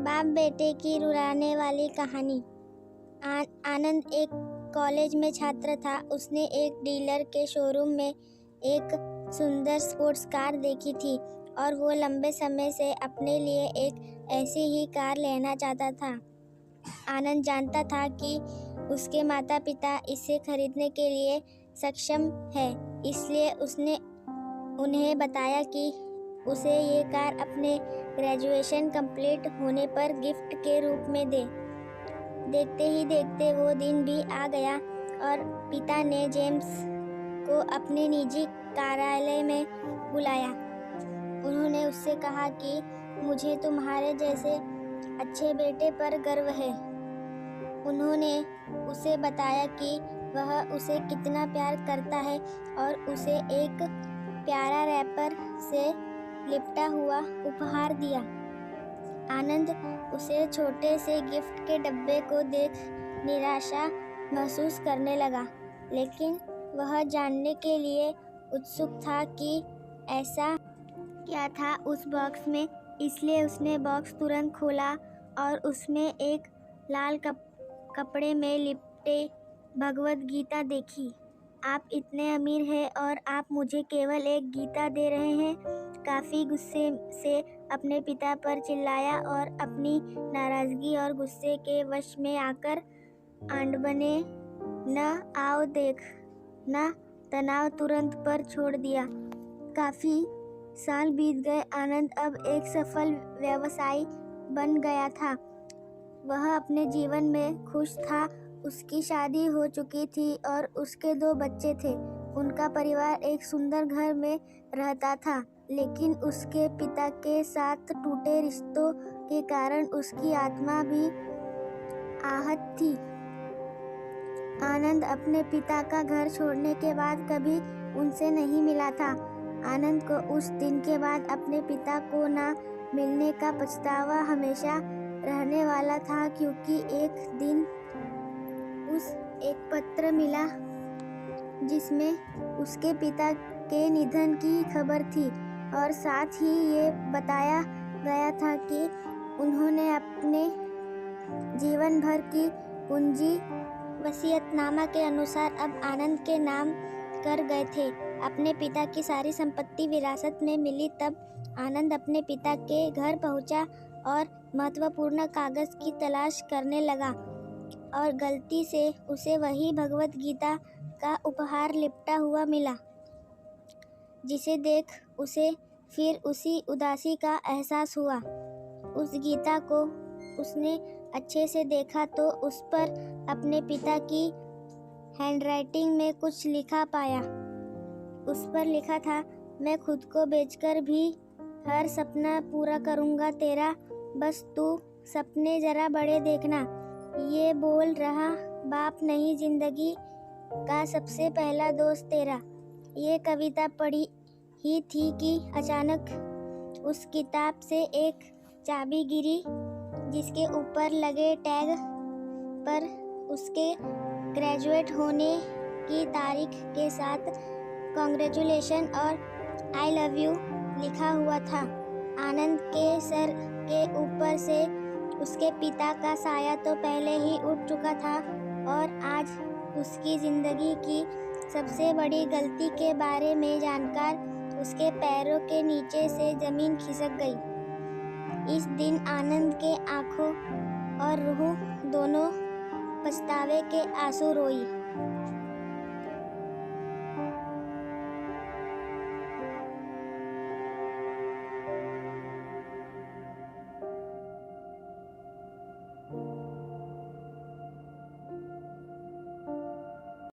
बाप बेटे की रुलाने वाली कहानी। आनंद एक कॉलेज में छात्र था। उसने एक डीलर के शोरूम में एक सुंदर स्पोर्ट्स कार देखी थी और वो लंबे समय से अपने लिए एक ऐसी ही कार लेना चाहता था। आनंद जानता था कि उसके माता पिता इसे खरीदने के लिए सक्षम है, इसलिए उसने उन्हें बताया कि उसे ये कार अपने ग्रेजुएशन कंप्लीट होने पर गिफ्ट के रूप में दे। देखते ही देखते वो दिन भी आ गया और पिता ने जेम्स को अपने निजी कार्यालय में बुलाया। उन्होंने उससे कहा कि मुझे तुम्हारे जैसे अच्छे बेटे पर गर्व है। उन्होंने उसे बताया कि वह उसे कितना प्यार करता है और उसे एक प्यारा रैपर से लिपटा हुआ उपहार दिया। आनंद उसे छोटे से गिफ्ट के डब्बे को देख निराशा महसूस करने लगा, लेकिन वह जानने के लिए उत्सुक था कि ऐसा क्या था उस बॉक्स में, इसलिए उसने बॉक्स तुरंत खोला और उसमें एक लाल कपड़े में लिपटे भगवद गीता देखी। आप इतने अमीर हैं और आप मुझे केवल एक गीता दे रहे हैं। काफ़ी गुस्से से अपने पिता पर चिल्लाया और अपनी नाराज़गी और गुस्से के वश में आकर आंडबने न आओ देख न तनाव तुरंत पर छोड़ दिया। काफ़ी साल बीत गए। आनंद अब एक सफल व्यवसायी बन गया था। वह अपने जीवन में खुश था। उसकी शादी हो चुकी थी और उसके 2 बच्चे थे। उनका परिवार एक सुंदर घर में रहता था, लेकिन उसके पिता के साथ टूटे रिश्तों के कारण उसकी आत्मा भी आहत थी। आनंद अपने पिता का घर छोड़ने के बाद कभी उनसे नहीं मिला था। आनंद को उस दिन के बाद अपने पिता को ना मिलने का पछतावा हमेशा रहने वाला था, क्योंकि एक दिन उसे एक पत्र मिला जिसमें उसके पिता के निधन की खबर थी और साथ ही ये बताया गया था कि उन्होंने अपने जीवन भर की पूंजी वसीयतनामा के अनुसार अब आनंद के नाम कर गए थे। अपने पिता की सारी संपत्ति विरासत में मिली तब आनंद अपने पिता के घर पहुंचा और महत्वपूर्ण कागज की तलाश करने लगा और गलती से उसे वही भगवद गीता का उपहार लिपटा हुआ मिला, जिसे देख उसे फिर उसी उदासी का एहसास हुआ। उस गीता को उसने अच्छे से देखा तो उस पर अपने पिता की हैंडराइटिंग में कुछ लिखा पाया। उस पर लिखा था, मैं खुद को बेचकर भी हर सपना पूरा करूँगा तेरा, बस तू सपने ज़रा बड़े देखना। ये बोल रहा बाप नहीं जिंदगी का सबसे पहला दोस्त तेरा। ये कविता पढ़ी ही थी कि अचानक उस किताब से एक चाबी गिरी, जिसके ऊपर लगे टैग पर उसके ग्रेजुएट होने की तारीख के साथ कॉन्ग्रेचुलेशन और आई लव यू लिखा हुआ था। आनंद के सर के ऊपर से उसके पिता का साया तो पहले ही उठ चुका था और आज उसकी ज़िंदगी की सबसे बड़ी गलती के बारे में जानकर उसके पैरों के नीचे से ज़मीन खिसक गई। इस दिन आनंद के आँखों और रूह दोनों पछतावे के आंसू रोई।